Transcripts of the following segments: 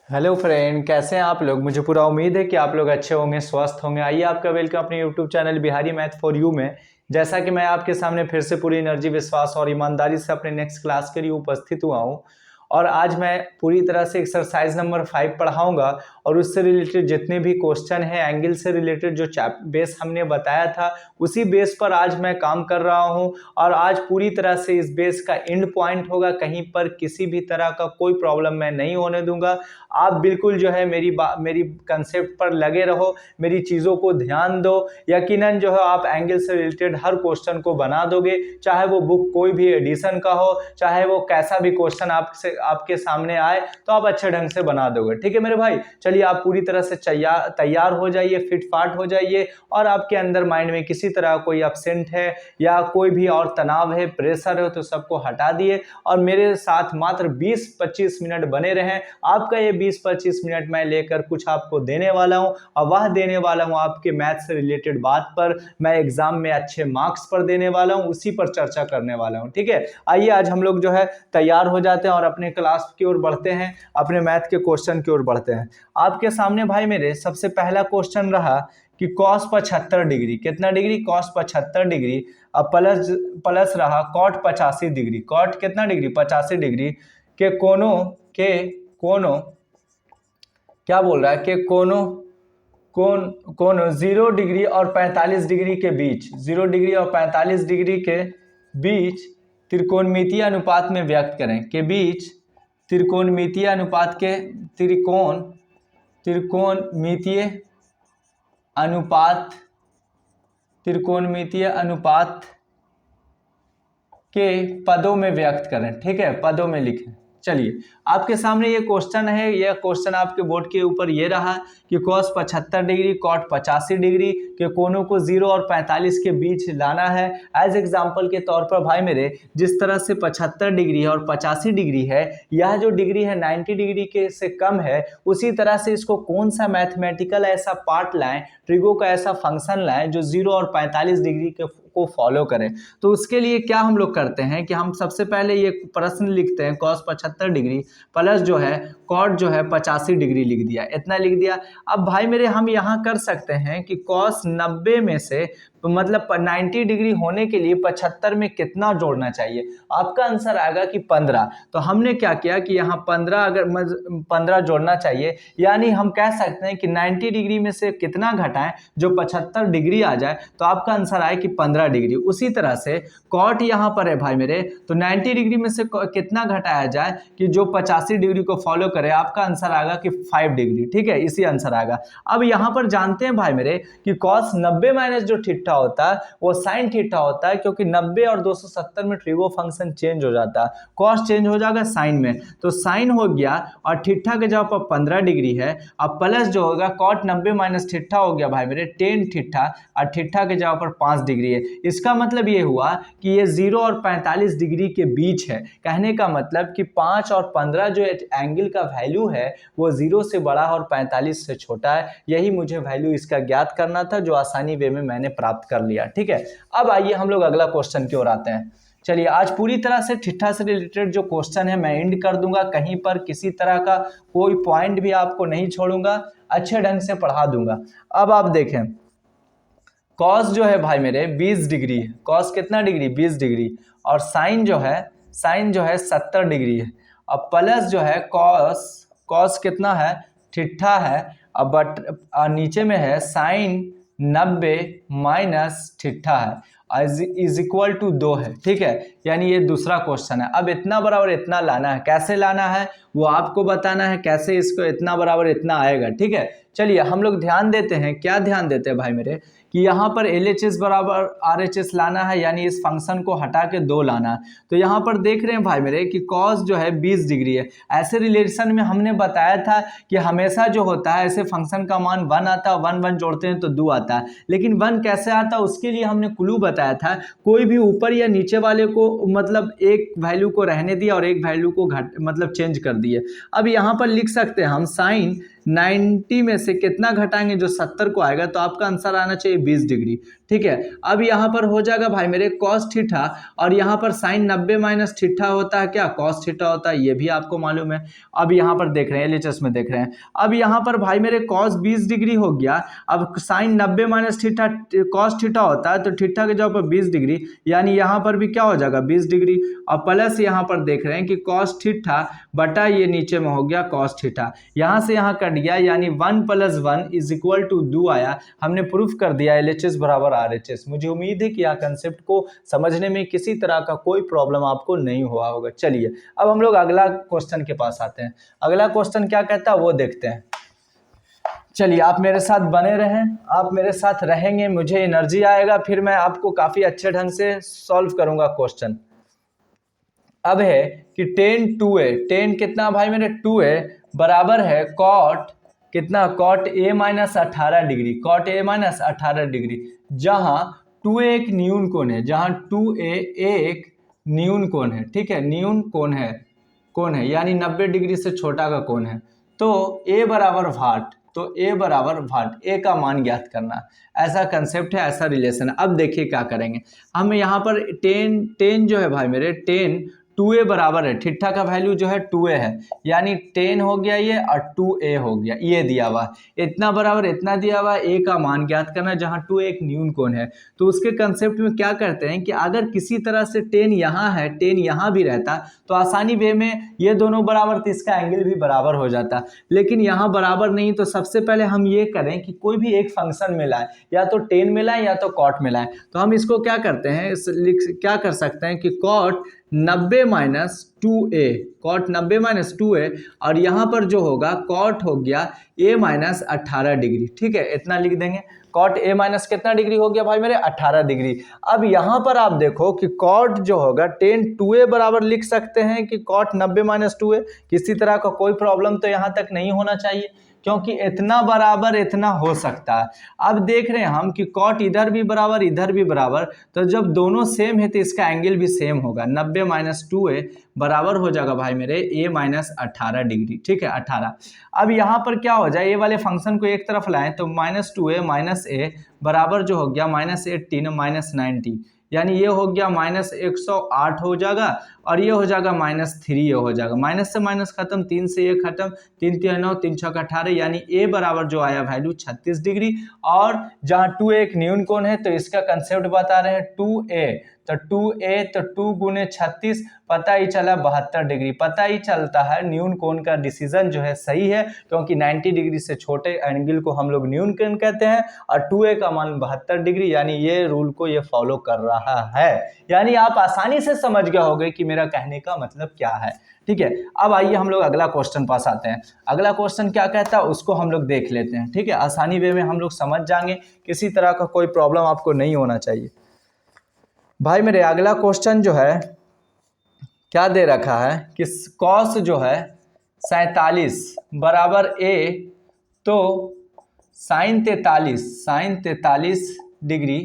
Hello friend, कैसे हैं आप लोग। मुझे पूरा उम्मीद है कि आप लोग अच्छे होंगे, स्वस्थ होंगे। आइए आपका वेलकम अपने YouTube channel Bihari math for you में। जैसा कि मैं आपके सामने फिर से पूरी एनर्जी, विश्वास और ईमानदारी से अपने नेक्स्ट क्लास के लिए उपस्थित हुआ हूं। और आज मैं पूरी तरह से एक्सरसाइज नंबर 5 पढ़ाऊंगा और उससे रिलेटेड जितने भी क्वेश्चन हैं, एंगल से रिलेटेड जो बेस हमने बताया था, उसी बेस पर आज मैं काम कर रहा हूं। और आज पूरी तरह से इस बेस का एंड पॉइंट होगा, कहीं पर किसी भी तरह का कोई प्रॉब्लम मैं नहीं होने दूंगा। आप बिल्कुल जो है मेरी कंसेप्ट पर लगे रहो, मेरी चीज़ों को ध्यान दो। यकीनन जो है आप एंगल से रिलेटेड हर क्वेश्चन को बना दोगे, चाहे वो बुक कोई भी एडिशन का हो, चाहे वो कैसा भी क्वेश्चन आपके सामने आए, तो आप अच्छे ढंग से बना दोगे। ठीक है मेरे भाई, चलिए आप पूरी तरह से तैयार हो जाइए, फिट फाट हो जाइए। और आपके अंदर माइंड में किसी तरह कोई अपसेंट है या कोई भी और तनाव है, प्रेशर है, तो सबको हटा दिए और मेरे साथ मात्र 20-25 मिनट बने रहें। आपका ये 20-25 मिनट मैं लेकर कुछ आपको देने वाला हूं, और वह देने वाला हूं आपके मैथ से रिलेटेड बात पर। मैं एग्जाम में अच्छे मार्क्स पर देने वाला हूं, उसी पर चर्चा करने वाला हूं। ठीक है, आइए आज हम लोग जो है तैयार हो जाते हैं और अपने क्लास की ओर बढ़ते हैं, अपने मैथ के क्वेश्चन की ओर बढ़ते हैं। आपके सामने भाई मेरे सबसे पहला क्वेश्चन रहा कि कॉस 75 डिग्री कितना डिग्री, कॉस 75 डिग्री। अब प्लस रहा कॉट 85 डिग्री, कॉट कितना डिग्री 85 डिग्री के कोनों क्या बोल रहा है कि कोनों 0 डिग्री और 45 डिग्री के बीच, 0 डिग्री और 45 डिग्री के बीच त्रिकोणमितीय अनुपात में व्यक्त करें, के बीच त्रिकोणमितीय अनुपात के त्रिकोणमितीय अनुपात के पदों में व्यक्त करें। ठीक है, पदों में लिखें। चलिए आपके सामने ये क्वेश्चन है, यह क्वेश्चन आपके बोर्ड के ऊपर ये रहा कि cos 75 डिग्री कॉट 85 डिग्री के कोनों को 0 और 45 के बीच लाना है। एज एग्जांपल के तौर पर भाई मेरे, जिस तरह से 75 डिग्री और 85 डिग्री है, यह जो डिग्री है 90 डिग्री के से कम है, उसी तरह से इसको कौन सा मैथमेटिकल ऐसा पार्ट लाएं, ट्रिगो का ऐसा फंक्शन लाएं जो 0 और 45 डिग्री के को फॉलो करें। तो उसके लिए क्या हम लोग करते हैं कि हम सबसे पहले ये प्रश्न लिखते हैं, cos 75 डिग्री प्लस जो है कॉट जो है 85 डिग्री लिख दिया, इतना लिख दिया। अब भाई मेरे हम यहाँ कर सकते हैं कि cos 90 में से मतलब 90 डिग्री होने के लिए 75 में कितना जोड़ना चाहिए, आपका आंसर आएगा कि 15। तो हमने क्या किया कि यहाँ 15 अगर 15 जोड़ना चाहिए, यानी हम कह सकते हैं कि 90 डिग्री में से कितना घटाएं जो 75 डिग्री आ जाए, तो आपका आंसर आए कि 15 डिग्री। उसी तरह से कॉट यहाँ पर है भाई मेरे, तो 90 डिग्री में से कितना घटाया जाए कि जो 85 डिग्री को फॉलो करे, आपका आंसर आएगा कि 5 डिग्री। ठीक है, इसी आंसर आएगा। अब यहाँ पर जानते हैं भाई मेरे कि cos 90 माइनस जो थीटा होता है वो sin थीटा होता है, क्योंकि 90 और 270 में ट्रिगो फंक्शन चेंज हो जाता है, cos चेंज हो जाएगा sin में, तो sin हो गया और थीटा के जगह पर 15 डिग्री है। अब प्लस जो होगा cot 90 माइनस थीटा हो गया भाई मेरे 10 थीटा, और थीटा के जगह पर 5 डिग्री है। इसका मतलब ये हुआ कि ये 0 और 45 डिग्री के बीच है। कहने का मतलब कि 5 और 15 जो एंगल का वैल्यू है वो 0 से बड़ा और 45 से छोटा है। यही मुझे वैल्यू इसका ज्ञात करना था, जो आसानी वे में मैंने प्राप्त कर लिया। ठीक है, अब आइए हम लोग अगला क्वेश्चन की ओर आते हैं। चलिए आज पूरी तरह से थीटा से रिलेटेड जो क्वेश्चन है मैं एंड कर दूंगा, कहीं पर किसी तरह का कोई पॉइंट भी आपको नहीं छोड़ूंगा, अच्छे ढंग से पढ़ा दूंगा। अब आप देखें, कॉस जो है भाई मेरे 20 डिग्री है, कॉस कितना डिग्री 20 डिग्री, और साइन जो है 70 डिग्री है। अब प्लस जो है कॉस कितना है थीटा है, अब बट नीचे में है साइन 90 माइनस थीटा है, इज इक्वल टू 2 है। ठीक है, यानी ये दूसरा क्वेश्चन है। अब इतना बराबर इतना लाना है, कैसे लाना है वो आपको बताना है, कैसे इसको इतना बराबर इतना आएगा। ठीक है, चलिए हम लोग ध्यान देते हैं, क्या ध्यान देते हैं भाई मेरे कि यहाँ पर LHS बराबर RHS लाना है, यानी इस फंक्शन को हटा के 2 लाना है। तो यहाँ पर देख रहे हैं भाई मेरे कि cos जो है 20 डिग्री है। ऐसे रिलेशन में हमने बताया था कि हमेशा जो होता है ऐसे फंक्शन का मान 1 आता है, 1 1 जोड़ते हैं तो 2 आता है। लेकिन 1 कैसे आता है उसके लिए हमने क्लू बताया था, कोई भी ऊपर या नीचे वाले को मतलब एक वैल्यू को रहने दिया और एक वैल्यू को मतलब चेंज कर दिए। अब यहाँ पर लिख सकते हैं हम साइन 90 में से कितना घटाएंगे, जो 70 को आएगा, तो आपका आंसर आना चाहिए 20 डिग्री। ठीक है, अब यहाँ पर हो जाएगा भाई मेरे कॉस थीटा, और यहाँ पर साइन 90 माइनस थीटा होता है क्या, कॉस थीटा होता है, ये भी आपको मालूम है। अब यहाँ पर देख रहे हैं, एलएचएस में देख रहे हैं, अब यहाँ पर भाई मेरे कॉस 20 डिग्री हो गया। अब sine 90 minus theta cos theta होता है, तो थीटा के जगह पर 20 डिग्री, यानी यहाँ पर भी क्या हो जाएगा 20 डिग्री, और प्लस यहाँ पर देख रहे हैं कि कॉस थीटा बटा ये नीचे में हो गया कॉस थीटा, यहाँ से यहाँ कट गया, यानी 1 + 1 = 2 आया। हमने प्रूफ कर दिया एलएचएस बराबर आरएचएस। मुझे उम्मीद है कि यह कंसेप्ट को समझने में किसी तरह का कोई प्रॉब्लम आपको नहीं हुआ होगा। चलिए अब हम लोग अगला क्वेश्चन के पास आते हैं। अगला क्वेश्चन क्या कहता है वो देखते हैं। चलिए आप मेरे साथ बने रहें, आप मेरे साथ रहेंगे, मुझे एनर्जी आएगा, फिर मैं आपको काफी अच्छे ढंग से सॉल्व करूंगा क्वेश्चन। अब है कि tan 2a, tan कितना भाई मेरे 2a बराबर है कॉट कितना, cot a - 18 degree, cot a - 18 degree, जहां 2a एक न्यून कोण है, जहां 2a एक न्यून कोण है। ठीक है, न्यून कोण है यानी 90 डिग्री से छोटा का कोण है। तो a बराबर वाट, तो a बराबर वाट, a का मान ज्ञात करना, ऐसा कंसेप्ट है, ऐसा रिलेशन है। अब देखिए क्या करेंगे हम, यहाँ पर tan जो है भाई मेरे, tan 2a बराबर है, थीटा का वैल्यू जो है 2a है, यानी tan हो गया ये और 2a हो गया, ये दिया हुआ इतना बराबर इतना दिया हुआ, a का मान ज्ञात करना, जहां 2a एक न्यून कोण है। तो उसके कंसेप्ट में क्या करते हैं कि अगर किसी तरह से tan यहाँ है, tan यहाँ भी रहता तो आसानी वे में ये दोनों बराबर, तो इसका एंगल भी बराबर हो जाता, लेकिन यहाँ बराबर नहीं। तो सबसे पहले हम ये करें कि कोई भी एक फंक्शन मिलाएं, या तो tan मिलाएं या तो कॉट मिलाएं। तो हम इसको क्या करते हैं, क्या कर सकते हैं कि कॉट 90 - 2a, कॉट 90 - 2a, और यहाँ पर जो होगा कॉट हो गया a - 18 डिग्री। ठीक है, इतना लिख देंगे, कॉट a - कितना डिग्री हो गया भाई मेरे 18 डिग्री। अब यहाँ पर आप देखो कि कॉट जो होगा tan 2a बराबर लिख सकते हैं कि कॉट 90 - 2a, किसी तरह का कोई प्रॉब्लम तो यहाँ तक नहीं होना चाहिए, क्योंकि इतना बराबर इतना हो सकता है। अब देख रहे हैं हम कि कॉट इधर भी बराबर इधर भी बराबर, तो जब दोनों सेम है तो इसका एंगल भी सेम होगा, 90 - 2a बराबर हो जाएगा भाई मेरे a - 18 डिग्री। ठीक है, 18। अब यहाँ पर क्या हो जाए, ये वाले फंक्शन को एक तरफ लाएं तो -2a - a बराबर जो हो गया -18 - 90, यानी ये हो गया -108 हो जाएगा, और ये हो जाएगा -3, ये हो जाएगा, माइनस से माइनस खत्म, 3 से ये खत्म, 3 × 9 3 × 18, यानी a बराबर जो आया वैल्यू 36 डिग्री। और जहाँ 2a एक न्यून कोण है तो इसका कंसेप्ट बता रहे हैं 2a, तो 2a तो 2 × 36, पता ही चला 72 डिग्री। पता ही चलता है न्यून कोण का डिसीजन जो है सही है, क्योंकि 90 डिग्री से छोटे एंगल को हम लोग न्यून कोण कहते हैं, और 2a का मान 72 डिग्री, यानी ये रूल को ये फॉलो कर रहा है। यानी आप आसानी से समझ गए होंगे कि मेरा कहने का मतलब क्या है। ठीक है, अब आइए हम लोग अगला क्वेश्चन पास आते हैं। अगला क्वेश्चन क्या कहता है उसको हम लोग देख लेते हैं। ठीक है, आसानी वे में हम लोग समझ जाएंगे, किसी तरह का कोई प्रॉब्लम आपको नहीं होना चाहिए। भाई मेरे अगला क्वेश्चन जो है क्या दे रखा है कि कॉस जो है 47 बराबर a, तो साइन 43 डिग्री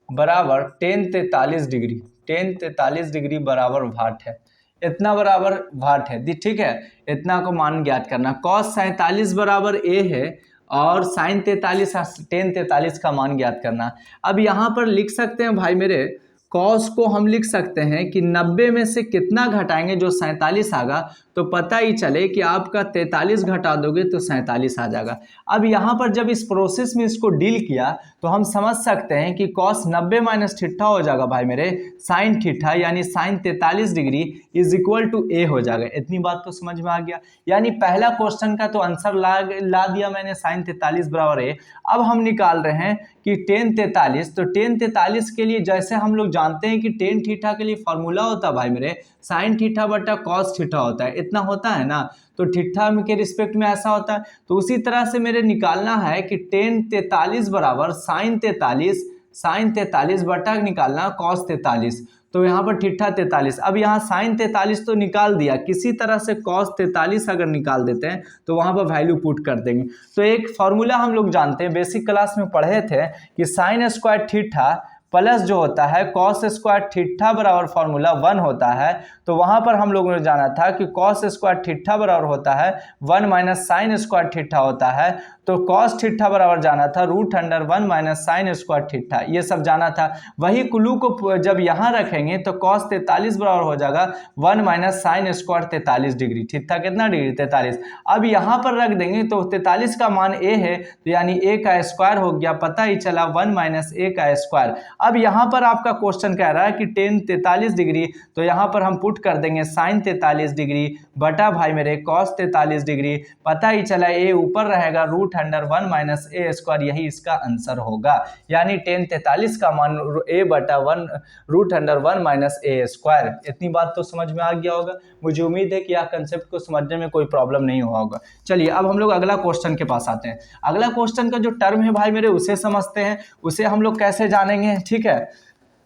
बराबर tan 43 डिग्री, tan 43 डिग्री बराबर वाट है, इतना बराबर वाट है। ठीक है, इतना को मान ज्ञात करना। कॉस 47 बराबर a है, और साइन 43 tan 43 का मान ज्ञात करना। अब यहाँ पर लिख सकते हैं भाई मेरे, कॉस को हम लिख सकते हैं कि 90 में से कितना घटाएंगे, जो 47 आएगा, तो पता ही चले कि आपका 43 घटा दोगे तो 47 आ जाएगा। अब यहाँ पर जब इस प्रोसेस में इसको डील किया तो हम समझ सकते हैं कि कॉस 90 माइनस थीटा हो जाएगा भाई मेरे साइन थीटा, यानी साइन 43 डिग्री = a हो जाएगा। इतनी बात तो समझ में आ गया। यानी पहला क्वेश्चन का तो आंसर ला दिया मैंने, साइन 43 बराबर a। अब हम निकाल रहे हैं कि tan 43, तो tan 43 के लिए जैसे हम लोग जानते हैं कि tan थीटा के लिए फॉर्मूला होता है भाई मेरे साइन थीटा बटा कॉस थीटा होता है, इतना होता है ना, तो थीटा के रिस्पेक्ट में ऐसा होता है। तो उसी तरह से मेरे निकालना है कि tan 43 बराबर साइन 43 बटा निकालना कॉस 43, तो यहाँ पर थीटा 43। अब यहाँ साइन 43 तो निकाल दिया, किसी तरह से कॉस 43 अगर निकाल देते हैं तो वहाँ पर वैल्यू पुट कर देंगे। तो एक फॉर्मूला हम लोग जानते हैं, बेसिक क्लास में पढ़े थे कि साइन स्क्वायर थीटा प्लस जो होता है कॉस स्क्वायर थीटा बराबर फॉर्मूला 1 होता है, तो वहां पर हम लोगों ने जाना था कि कॉस स्क्वायर थीटा बराबर होता है 1 माइनस साइन स्क्वायर थीटा होता है, तो कॉस थीटा बराबर जाना था √1 माइनस साइन स्क्वायर थीटा, ये सब जाना था। वही कुल्लू को जब यहाँ रखेंगे तो कॉस 43 बराबर हो जाएगा 1 minus sine square 43 degree. Theta कितना डिग्री? 43। अब यहाँ पर रख देंगे तो 43 का मान a है, तो यानी a का स्क्वायर हो गया, पता ही चला 1 माइनस a का स्क्वायर। अब यहाँ पर आपका क्वेश्चन कह रहा है कि टेन 43 डिग्री, तो यहाँ पर हम पुट कर देंगे साइन 43 डिग्री बटा भाई मेरे कॉस 43 डिग्री, पता ही चला a ऊपर रहेगा √1 माइनस a स्क्वायर, यही इसका आंसर होगा। यानी टेन 43 का मान a बटा √1 माइनस a स्क्वायर। इतनी बात तो समझ में आ गया होगा। मुझे उम्मीद है कि यह कंसेप्ट को समझने में कोई प्रॉब्लम नहीं हुआ होगा। चलिए अब हम लोग अगला क्वेश्चन के पास आते हैं। अगला क्वेश्चन का जो टर्म है भाई मेरे उसे समझते हैं। उसे हम लोग कैसे जानेंगे, ठीक है,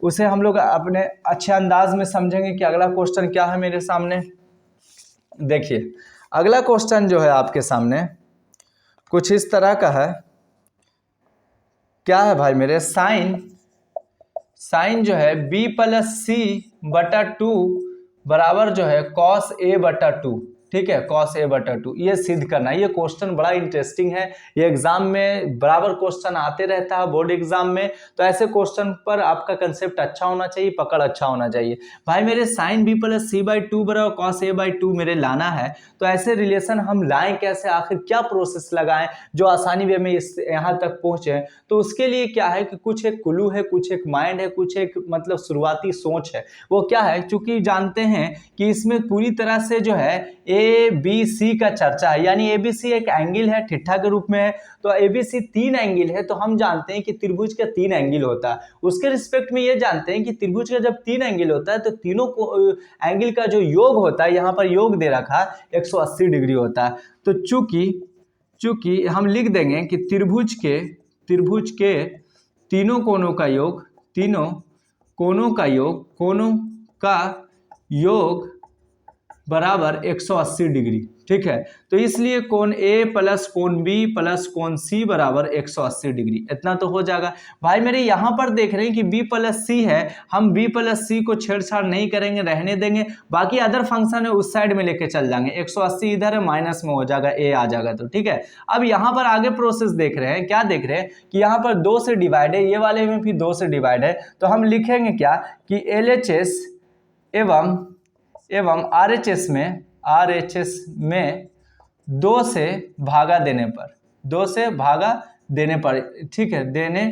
उसे हम लोग अपने अच्छे अंदाज में समझेंगे कि अगला क्वेश्चन क्या है मेरे सामने। देखिए अगला क्वेश्चन जो है आपके सामने कुछ इस तरह का है। क्या है भाई मेरे? साइन जो है b प्लस सी बटा 2 बराबर जो है कॉस a बटा 2, ठीक है, कॉस a बटा 2, ये सिद्ध करना है। ये क्वेश्चन बड़ा इंटरेस्टिंग है, ये एग्जाम में बराबर क्वेश्चन आते रहता है बोर्ड एग्जाम में, तो ऐसे क्वेश्चन पर आपका कंसेप्ट अच्छा होना चाहिए, पकड़ अच्छा होना चाहिए। भाई मेरे sine b plus C by 2 बराबर कॉस a बाई 2 मेरे लाना है, तो ऐसे रिलेशन हम लाएं कैसे, आखिर क्या प्रोसेस लगाएं जो आसानी वे में इस यहाँ तक पहुंचे। तो उसके लिए क्या है कि कुछ एक क्लू है, कुछ एक माइंड है, कुछ एक मतलब शुरुआती सोच है। वो क्या है, चूंकि जानते हैं कि इसमें पूरी तरह से जो है ए बी सी का चर्चा है, यानी ए बी सी एक एंगल है, थीटा के रूप में है, तो ए बी सी 3 एंगल है, तो हम जानते हैं कि त्रिभुज का 3 एंगल होता है। उसके रिस्पेक्ट में ये जानते हैं कि त्रिभुज का जब 3 एंगल होता है तो तीनों को एंगल का जो योग होता है, यहाँ पर योग दे रखा 180 डिग्री होता है। तो चूंकि हम लिख देंगे कि त्रिभुज के तीनों कोणों का योग बराबर 180 डिग्री, ठीक है। तो इसलिए कोण A प्लस कोण B प्लस कोण C बराबर 180 डिग्री, इतना तो हो जाएगा। भाई मेरे यहाँ पर देख रहे हैं कि B प्लस C है, हम B प्लस C को छेड़छाड़ नहीं करेंगे, रहने देंगे, बाकी अदर फंक्शन है उस साइड में लेके चल जाएंगे। 180 इधर है, माइनस में हो जाएगा, A आ जाएगा, तो ठीक है। अब यहाँ पर आगे प्रोसेस देख रहे हैं, क्या देख रहे हैं कि यहाँ पर 2 से डिवाइड है, ये वाले में भी 2 से डिवाइड है, तो हम लिखेंगे क्या कि LHS एवं RHS में 2 से भागा देने पर, ठीक है, देने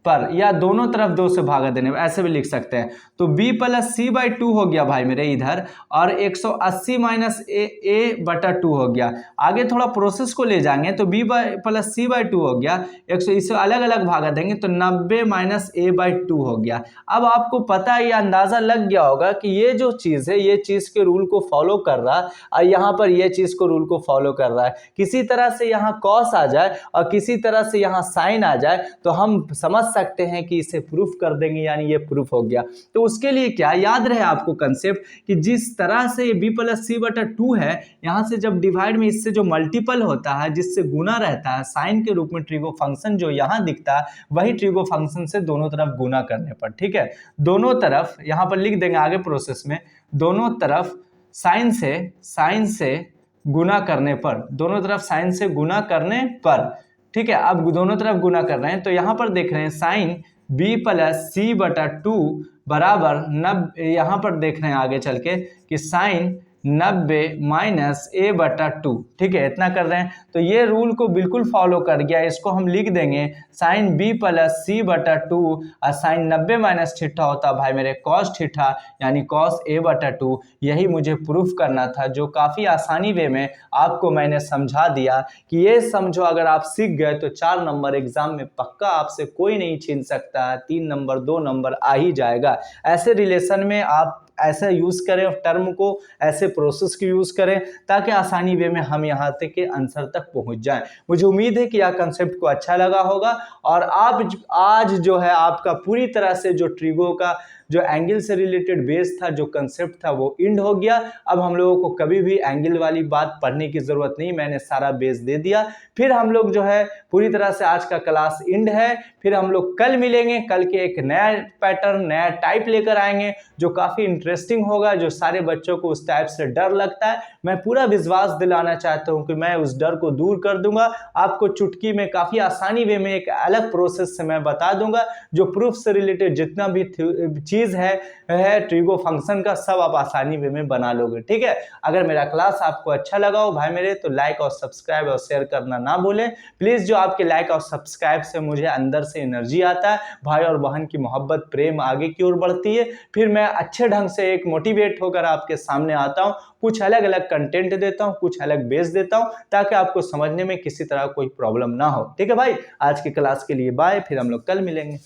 पर या दोनों तरफ 2 से भागा देने पर, ऐसे भी लिख सकते हैं। तो b प्लस सी बाई 2 हो गया भाई मेरे इधर, और 180 माइनस ए बटा 2 हो गया। आगे थोड़ा प्रोसेस को ले जाएंगे तो b प्लस सी बाई 2 हो गया, 100 इसे अलग अलग भागा देंगे तो 90 माइनस ए बाई 2 हो गया। अब आपको पता है, अंदाजा लग गया होगा कि ये जो चीज़ है ये चीज़ के रूल को फॉलो कर रहा है, और यहाँ पर ये चीज़ को रूल को फॉलो कर रहा है। किसी तरह से यहाँ कॉस आ जाए और किसी तरह से यहाँ साइन आ जाए तो हम समझ सकते हैं कि इसे प्रूफ कर देंगे, यानी ये प्रूफ हो गया। तो उसके लिए क्या याद रहे आपको कंसेप्ट कि जिस तरह से b प्लस सी बटा 2 है, यहाँ से जब डिवाइड में इससे जो मल्टीपल होता है, जिससे गुना रहता है, साइन के रूप में ट्रिगो फंक्शन जो यहाँ दिखता है, वही ट्रिगो फंक्शन से दोनों तरफ गुना करने पर, ठीक है, दोनों तरफ यहाँ पर लिख देंगे आगे प्रोसेस में, दोनों तरफ साइन से गुना करने पर, दोनों तरफ साइन से गुना करने पर, ठीक है। अब दोनों तरफ गुना कर रहे हैं तो यहाँ पर देख रहे हैं साइन b प्लस सी बटा 2 बराबर 90, यहाँ पर देख रहे हैं आगे चल के कि साइन 90 माइनस ए बटा 2, ठीक है, इतना कर रहे हैं। तो ये रूल को बिल्कुल फॉलो कर गया, इसको हम लिख देंगे साइन b प्लस सी बटा 2 और साइन 90 माइनस थीटा होता भाई मेरे कॉस थीटा, यानी कॉस a बटा 2। यही मुझे प्रूफ करना था, जो काफ़ी आसानी वे में आपको मैंने समझा दिया कि ये समझो अगर आप सीख गए तो 4 नंबर एग्जाम में पक्का आपसे कोई नहीं छीन सकता है, 3 नंबर 2 नंबर आ ही जाएगा। ऐसे रिलेशन में आप ऐसा यूज़ करें टर्म को, ऐसे प्रोसेस की यूज़ करें ताकि आसानी वे में हम यहाँ तक के आंसर तक पहुँच जाएं। मुझे उम्मीद है कि यह कंसेप्ट को अच्छा लगा होगा और आप आज जो है आपका पूरी तरह से जो ट्रिगो का जो एंगल से रिलेटेड बेस था, जो कंसेप्ट था वो इंड हो गया। अब हम लोगों को कभी भी एंगल वाली बात पढ़ने की जरूरत नहीं, मैंने सारा बेस दे दिया। फिर हम लोग जो है पूरी तरह से आज का क्लास इंड है। फिर हम लोग कल मिलेंगे, कल के एक नया पैटर्न, नया टाइप लेकर आएंगे जो काफी इंटरेस्टिंग होगा, जो सारे बच्चों को उस टाइप से डर लगता है। मैं पूरा विश्वास दिलाना चाहता हूं कि मैं उस डर को दूर कर दूंगा, आपको चुटकी में काफी आसानी वे में एक अलग प्रोसेस से मैं बता दूंगा, जो प्रूफ से रिलेटेड जितना भी चीज है ट्रिगो फंक्शन का, सब आप आसानी वे में बना लोगे। ठीक है, अगर मेरा क्लास आपको अच्छा लगा हो भाई मेरे, तो लाइक और सब्सक्राइब और शेयर करना ना भूलें प्लीज। जो आपके लाइक और सब्सक्राइब से मुझे अंदर से एनर्जी आता है, भाई और बहन की मोहब्बत प्रेम आगे की ओर बढ़ती है, फिर मैं अच्छे ढंग से एक मोटिवेट होकर आपके सामने आता हूं, कुछ अलग अलग कंटेंट देता हूं, कुछ अलग बेस देता हूं, ताकि आपको समझने में किसी तरह कोई प्रॉब्लम ना हो। ठीक है भाई, आज की क्लास के लिए बाय, फिर हम लोग कल मिलेंगे।